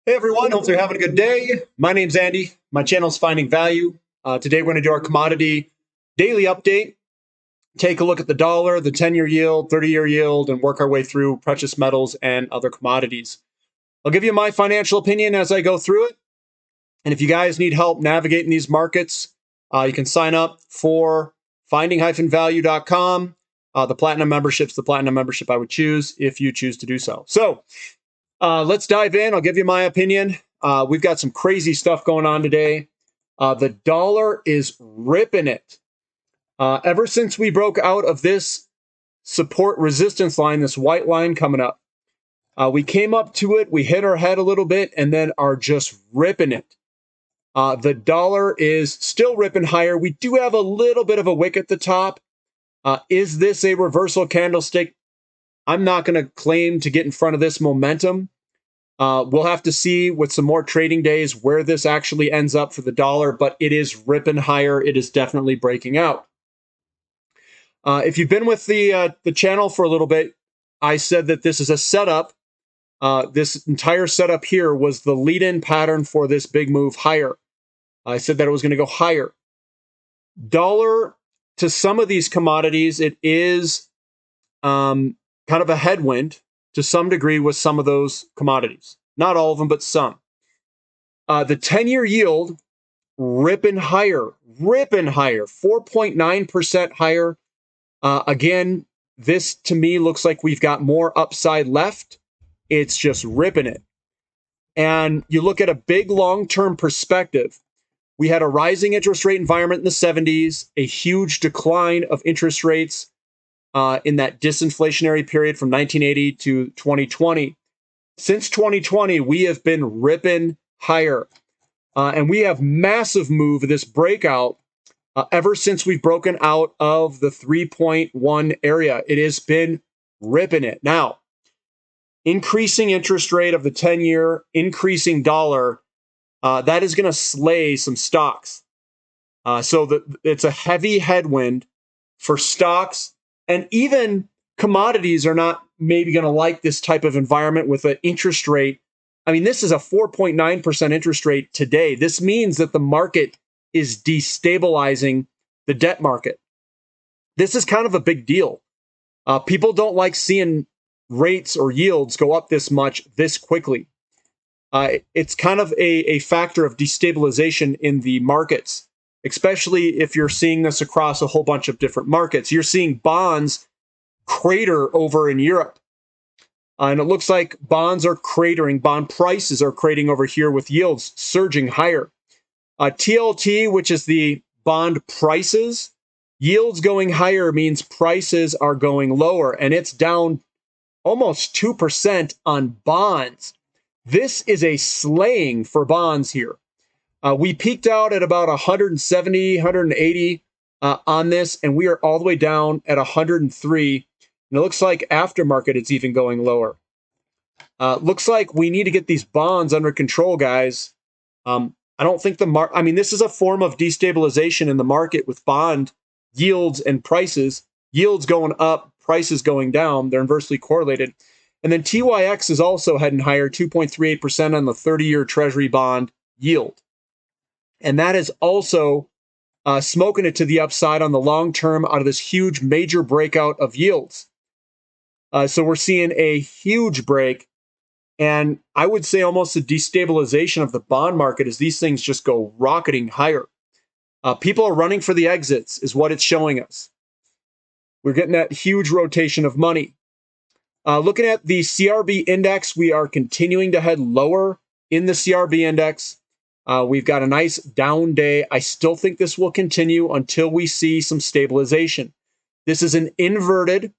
Hey everyone, hope you're having a good day. My name's Andy. My channel's Finding Value. Today we're going to do our commodity daily update, take a look at the dollar, the 10-year yield, 30-year yield, and work our way through precious metals and other commodities. I'll give you my financial opinion as I go through it. And if you guys need help navigating these markets, you can sign up for finding-value.com. The platinum membership's the platinum membership I would choose if you choose to do so. So let's dive in. I'll give you my opinion. We've got some crazy stuff going on today. The dollar is ripping it. Ever since we broke out of this support resistance line, this white line coming up, we came up to it, we hit our head a little bit, and then are just ripping it. The dollar is still ripping higher. We do have a little bit of a wick at the top. Is this a reversal candlestick? I'm not going to claim to get in front of this momentum. We'll have to see with some more trading days where this actually ends up for the dollar, but it is ripping higher. It is definitely breaking out. If you've been with the channel for a little bit, I said that this is a setup. This entire setup here was the lead-in pattern for this big move higher. I said that it was going to go higher. Dollar, to some of these commodities, it is kind of a headwind to some degree with some of those commodities. Not all of them, but some. The 10-year yield ripping higher, 4.9% higher. Again, this to me looks like we've got more upside left. It's just ripping it. And you look at a big long-term perspective. We had a rising interest rate environment in the 70s, a huge decline of interest rates in that disinflationary period from 1980 to 2020. Since 2020, we have been ripping higher. And we have massive move, this breakout, ever since we've broken out of the 3.1 area. It has been ripping it. Now, increasing interest rate of the 10-year, increasing dollar, that is going to slay some stocks. So it's a heavy headwind for stocks. And even commodities are not maybe going to like this type of environment with an interest rate. I mean, this is a 4.9% interest rate today. This means that the market is destabilizing the debt market. This is kind of a big deal. People don't like seeing rates or yields go up this much this quickly. It's kind of a factor of destabilization in the markets, especially if you're seeing this across a whole bunch of different markets. You're seeing bonds crater over in Europe. And it looks like bonds are cratering. Bond prices are cratering over here with yields surging higher. TLT, which is the bond prices, yields going higher means prices are going lower. And it's down almost 2% on bonds. This is a slaying for bonds here. We peaked out at about 170, 180 on this, and we are all the way down at 103. And it looks like aftermarket, it's even going lower. Looks like we need to get these bonds under control, guys. I don't think this is a form of destabilization in the market with bond yields and prices. Yields going up, prices going down. They're inversely correlated. And then TYX is also heading higher, 2.38% on the 30-year Treasury bond yield. And that is also smoking it to the upside on the long term out of this huge major breakout of yields. So we're seeing a huge break. And I would say almost a destabilization of the bond market as these things just go rocketing higher. People are running for the exits is what it's showing us. We're getting that huge rotation of money. Looking at the CRB index, we are continuing to head lower in the CRB index. We've got a nice down day. I still think this will continue until we see some stabilization. This is an inverted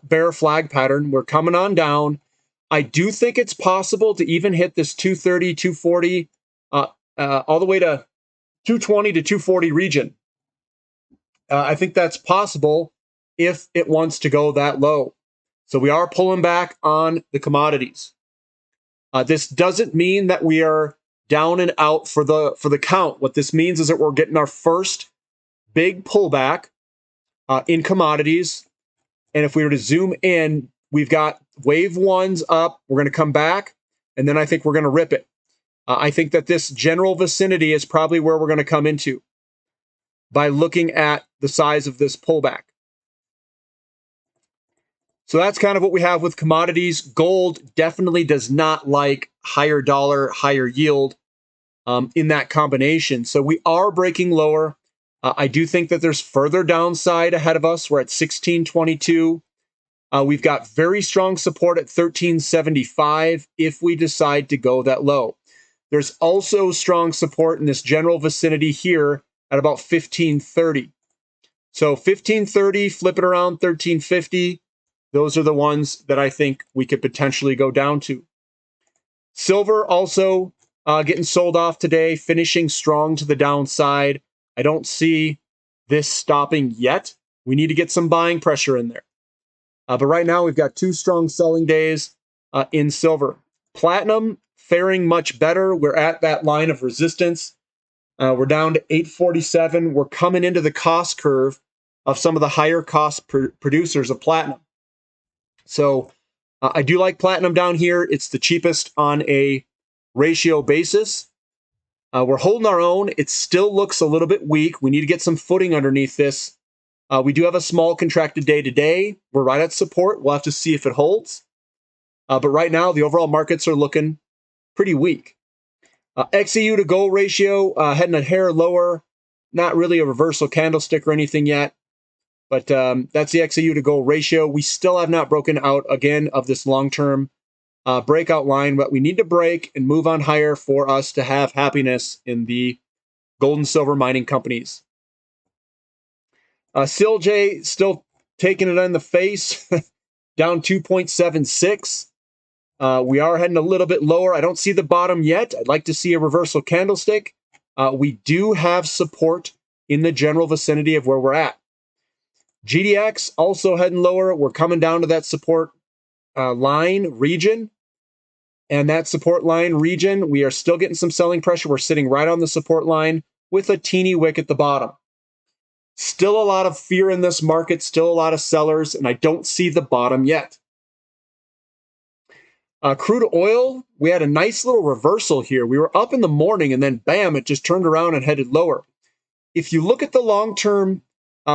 bear flag pattern. We're coming on down. I do think it's possible to even hit this 230, 240, all the way to 220 to 240 region. I think that's possible if it wants to go that low. So we are pulling back on the commodities. This doesn't mean that we are down and out for the count. What this means is that we're getting our first big pullback in commodities. And if we were to zoom in, we've got wave one's up. We're going to come back. and then I think we're going to rip it. I think that this general vicinity is probably where we're going to come into by looking at the size of this pullback. So that's kind of what we have with commodities. Gold definitely does not like higher dollar, higher yield in that combination. So we are breaking lower. I do think that there's further downside ahead of us. We're at 1622. We've got very strong support at 1375 if we decide to go that low. There's also strong support in this general vicinity here at about 1530. So 1530, flip it around 1350. Those are the ones that I think we could potentially go down to. Silver also getting sold off today, finishing strong to the downside. I don't see this stopping yet. We need to get some buying pressure in there. But right now we've got two strong selling days in silver. Platinum faring much better. We're at that line of resistance. We're down to 847. We're coming into the cost curve of some of the higher cost producers of platinum. So I do like platinum down here. It's the cheapest on a ratio basis. We're holding our own. It still looks a little bit weak. We need to get some footing underneath this. We do have a small contracted day today. We're right at support. We'll have to see if it holds. But right now, the overall markets are looking pretty weak. XEU to gold ratio heading a hair lower. Not really a reversal candlestick or anything yet. But that's the XEU to gold ratio. We still have not broken out again of this long-term breakout line, but we need to break and move on higher for us to have happiness in the gold and silver mining companies. CLJ still taking it in the face, down 2.76. We are heading a little bit lower. I don't see the bottom yet. I'd like to see a reversal candlestick. We do have support in the general vicinity of where we're at. GDX also heading lower. We're coming down to that support line region. And that support line region, we are still getting some selling pressure. We're sitting right on the support line with a teeny wick at the bottom. Still a lot of fear in this market, still a lot of sellers, and I don't see the bottom yet. Crude oil, we had a nice little reversal here. We were up in the morning and then bam, it just turned around and headed lower. If you look at the long-term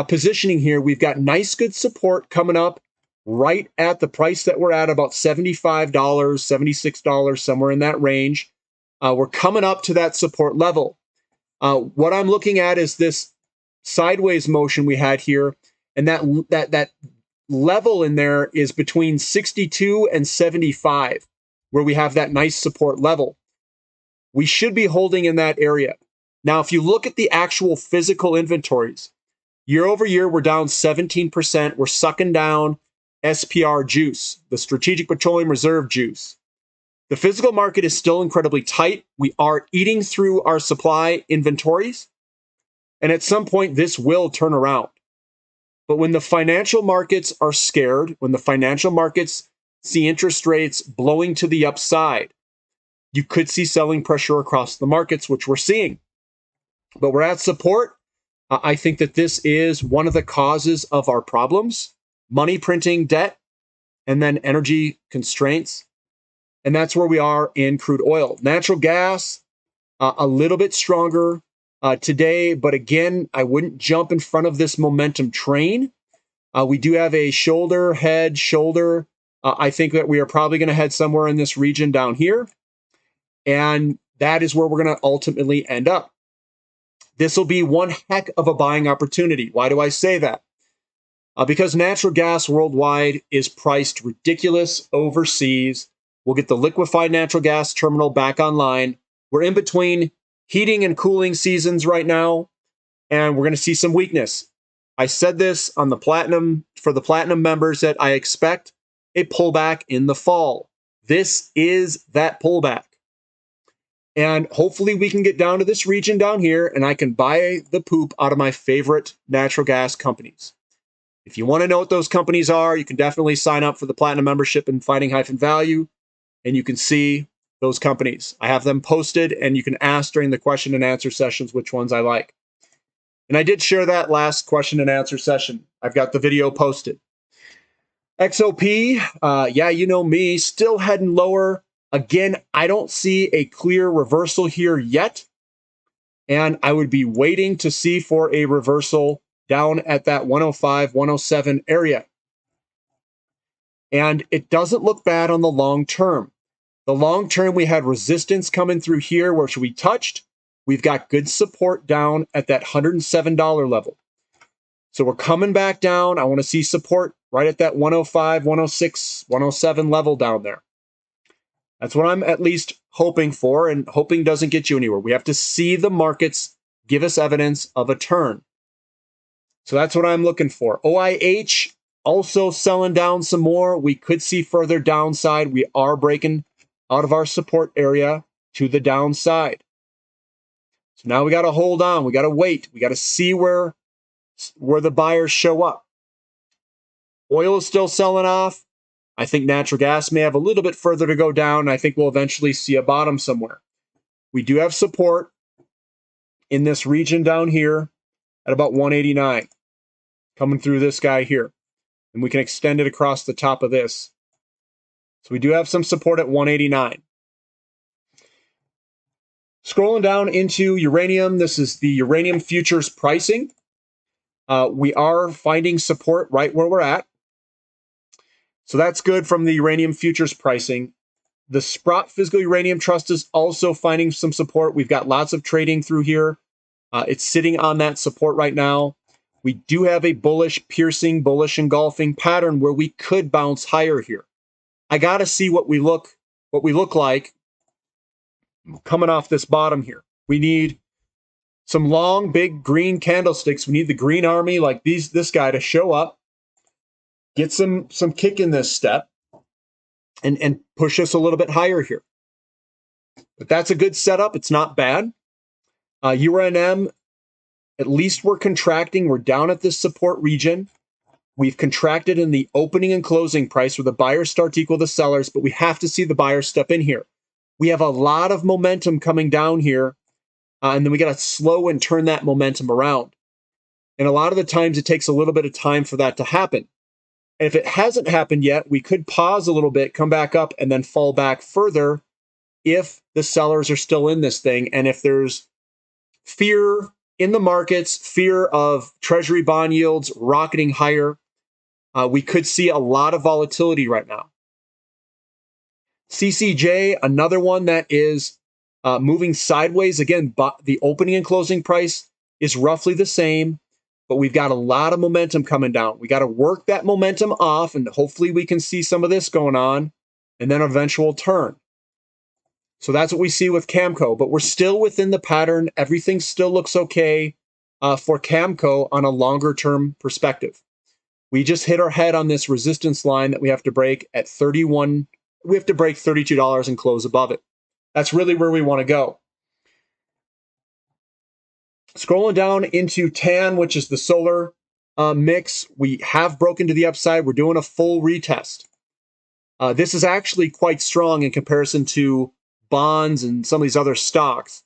positioning here, we've got nice good support coming up right at the price that we're at, about $75, $76, somewhere in that range. We're coming up to that support level. What I'm looking at is this sideways motion we had here, and that level in there is between 62 and 75, where we have that nice support level. We should be holding in that area. Now, if you look at the actual physical inventories, year over year, we're down 17%. We're sucking down SPR juice, the Strategic Petroleum Reserve juice. The physical market is still incredibly tight. We are eating through our supply inventories. And at some point, this will turn around. But when the financial markets are scared, when the financial markets see interest rates blowing to the upside, you could see selling pressure across the markets, which we're seeing. But we're at support. I think that this is one of the causes of our problems: money printing, debt, and then energy constraints. And that's where we are in crude oil. Natural gas, a little bit stronger today, but again, I wouldn't jump in front of this momentum train. We do have a shoulder, head, shoulder. I think that we are probably going to head somewhere in this region down here. And that is where we're going to ultimately end up. This will be one heck of a buying opportunity. Why do I say that? Because natural gas worldwide is priced ridiculous overseas. We'll get the liquefied natural gas terminal back online. We're in between heating and cooling seasons right now, and we're going to see some weakness. I said this on the platinum, for the platinum members, that I expect a pullback in the fall. This is that pullback. And hopefully we can get down to this region down here and I can buy the poop out of my favorite natural gas companies. If you want to know what those companies are, you can definitely sign up for the platinum membership in Fighting-Value, and you can see those companies. I have them posted, and you can ask during the question and answer sessions which ones I like. And I did share that last question and answer session. I've got the video posted. XOP, yeah, you know me, still heading lower. Again, I don't see a clear reversal here yet, and I would be waiting to see for a reversal down at that 105, 107 area. And it doesn't look bad on the long term. The long term, we had resistance coming through here, which we touched. We've got good support down at that $107 level. So we're coming back down. I want to see support right at that 105, 106, 107 level down there. That's what I'm at least hoping for, and hoping doesn't get you anywhere. We have to see the markets give us evidence of a turn. So that's what I'm looking for. OIH also selling down some more. We could see further downside. We are breaking out of our support area to the downside. So now we got to hold on. We got to wait. We got to see where the buyers show up. Oil is still selling off. I think natural gas may have a little bit further to go down. I think we'll eventually see a bottom somewhere. We do have support in this region down here at about 189, coming through this guy here. And we can extend it across the top of this. So we do have some support at 189. Scrolling down into uranium, this is the uranium futures pricing. We are finding support right where we're at. So that's good from the uranium futures pricing. The Sprott Physical Uranium Trust is also finding some support. We've got lots of trading through here. It's sitting on that support right now. We do have a bullish, piercing, bullish engulfing pattern where we could bounce higher here. I got to see what we look like coming off this bottom here. We need some long, big green candlesticks. We need the green army like this guy to show up, get some kick in this step, and push us a little bit higher here. But that's a good setup. It's not bad. URNM, at least we're contracting. We're down at this support region. We've contracted in the opening and closing price where the buyers start to equal the sellers, but we have to see the buyers step in here. We have a lot of momentum coming down here, and then we got to slow and turn that momentum around. And a lot of the times it takes a little bit of time for that to happen. And if it hasn't happened yet, we could pause a little bit, come back up, and then fall back further if the sellers are still in this thing. And if there's fear in the markets, fear of treasury bond yields rocketing higher, we could see a lot of volatility right now. CCJ, another one that is moving sideways. Again, the opening and closing price is roughly the same, but we've got a lot of momentum coming down. We got to work that momentum off, and hopefully we can see some of this going on, and then eventual turn. So that's what we see with Camco, but we're still within the pattern. Everything still looks okay for Camco on a longer term perspective. We just hit our head on this resistance line that we have to break at 31. We have to break $32 and close above it. That's really where we want to go. Scrolling down into TAN, which is the solar mix, we have broken to the upside. We're doing a full retest. This is actually quite strong in comparison to bonds and some of these other stocks.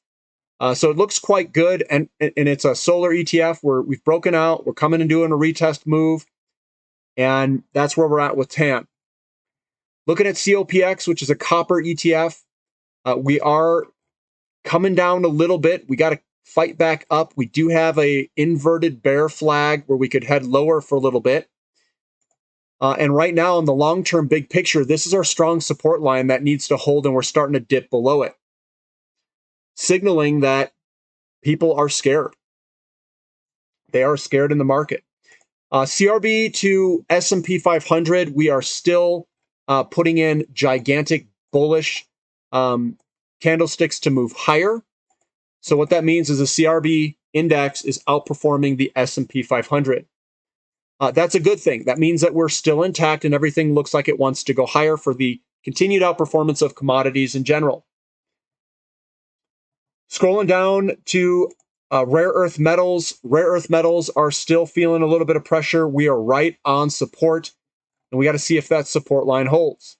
So it looks quite good, and it's a solar ETF where we've broken out. We're coming and doing a retest move, and that's where we're at with TAN. Looking at COPX, which is a copper ETF, we are coming down a little bit. We got to fight back up. We do have a inverted bear flag where we could head lower for a little bit. And right now, in the long-term big picture, this is our strong support line that needs to hold, and we're starting to dip below it, signaling that people are scared. They are scared in the market. CRB to S&P 500, we are still putting in gigantic bullish candlesticks to move higher. So what that means is the CRB index is outperforming the S&P 500. That's a good thing. That means that we're still intact and everything looks like it wants to go higher for the continued outperformance of commodities in general. Scrolling down to rare earth metals. Rare earth metals are still feeling a little bit of pressure. We are right on support, and we got to see if that support line holds.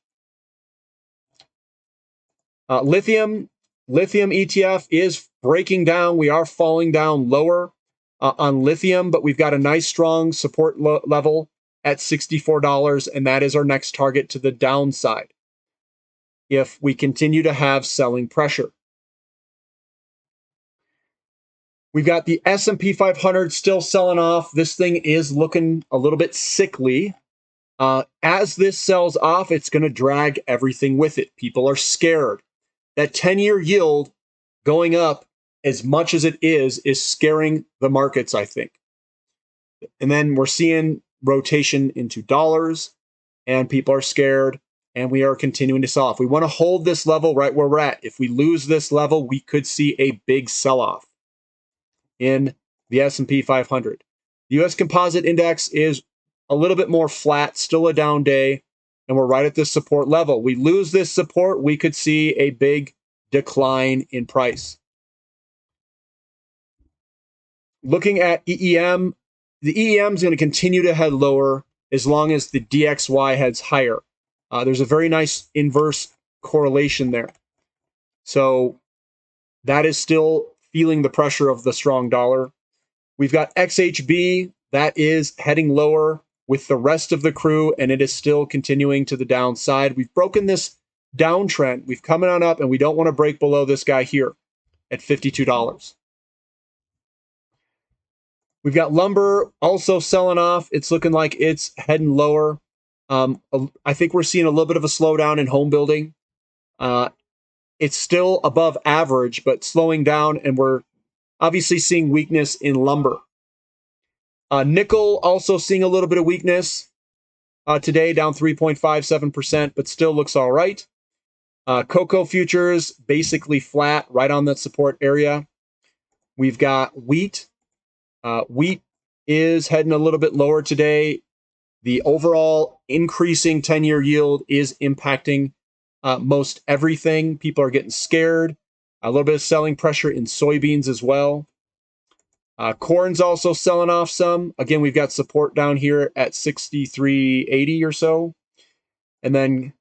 Lithium ETF is breaking down. We are falling down lower on lithium, but we've got a nice strong support level at $64, and that is our next target to the downside. if we continue to have selling pressure. We've got the S&P 500 still selling off. This thing is looking a little bit sickly. As this sells off, it's going to drag everything with it. People are scared. That 10-year yield going up as much as it is scaring the markets, I think. And then we're seeing rotation into dollars, and people are scared, and we are continuing to sell off. We want to hold this level right where we're at. If we lose this level, we could see a big sell-off in the S&P 500. The U.S. Composite Index is a little bit more flat, still a down day, and we're right at this support level. We lose this support, we could see a big decline in price. Looking at EEM, the EEM is going to continue to head lower as long as the DXY heads higher. There's a very nice inverse correlation there. So that is still feeling the pressure of the strong dollar. We've got XHB, that is heading lower with the rest of the crew, and it is still continuing to the downside. We've broken this downtrend. We've come on up, and we don't want to break below this guy here at $52. We've got lumber also selling off. It's looking like it's heading lower. I think we're seeing a little bit of a slowdown in home building. It's still above average, but slowing down, and we're obviously seeing weakness in lumber. Nickel also seeing a little bit of weakness today, down 3.57%, but still looks all right. Cocoa futures basically flat, right on that support area. We've got wheat. Wheat is heading a little bit lower today. The overall increasing 10-year yield is impacting most everything. People are getting scared. A little bit of selling pressure in soybeans as well. Corn's also selling off some. Again, we've got support down here at 63.80 or so. And then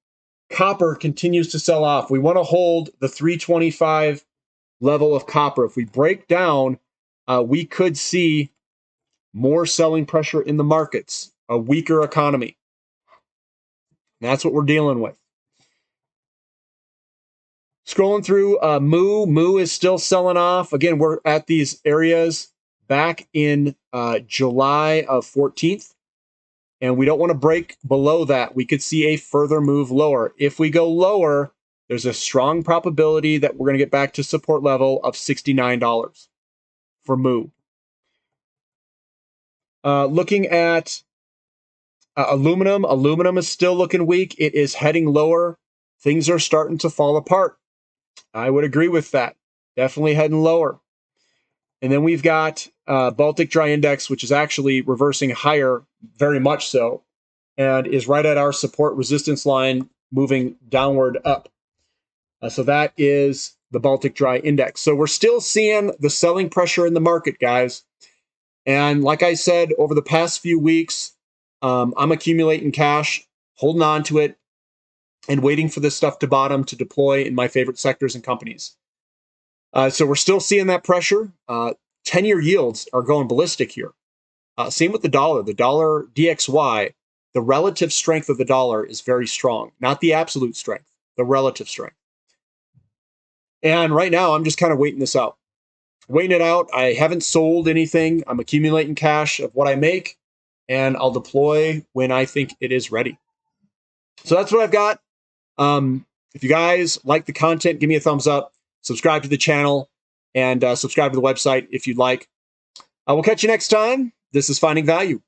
copper continues to sell off. We want to hold the 325 level of copper. If we break down, we could see more selling pressure in the markets, a weaker economy. And that's what we're dealing with. Scrolling through Moo is still selling off. Again, we're at these areas back in July of 14th, and we don't want to break below that. We could see a further move lower. If we go lower, there's a strong probability that we're going to get back to support level of $69 for Moo. Looking at aluminum is still looking weak. It is heading lower. Things are starting to fall apart. I would agree with that. Definitely heading lower. And then we've got Baltic Dry Index, which is actually reversing higher, very much so, and is right at our support resistance line, moving downward up. So that is the Baltic Dry Index. So we're still seeing the selling pressure in the market, guys. And like I said, over the past few weeks, I'm accumulating cash, holding on to it, and waiting for this stuff to bottom to deploy in my favorite sectors and companies. So we're still seeing that pressure. 10-year yields are going ballistic here. Same with the dollar. The dollar DXY, the relative strength of the dollar is very strong. Not the absolute strength, the relative strength. And right now, I'm just kind of waiting this out. Waiting it out. I haven't sold anything. I'm accumulating cash of what I make, and I'll deploy when I think it is ready. So that's what I've got. If you guys like the content, give me a thumbs up. Subscribe to the channel, and subscribe to the website if you'd like. I will catch you next time. This is Finding Value.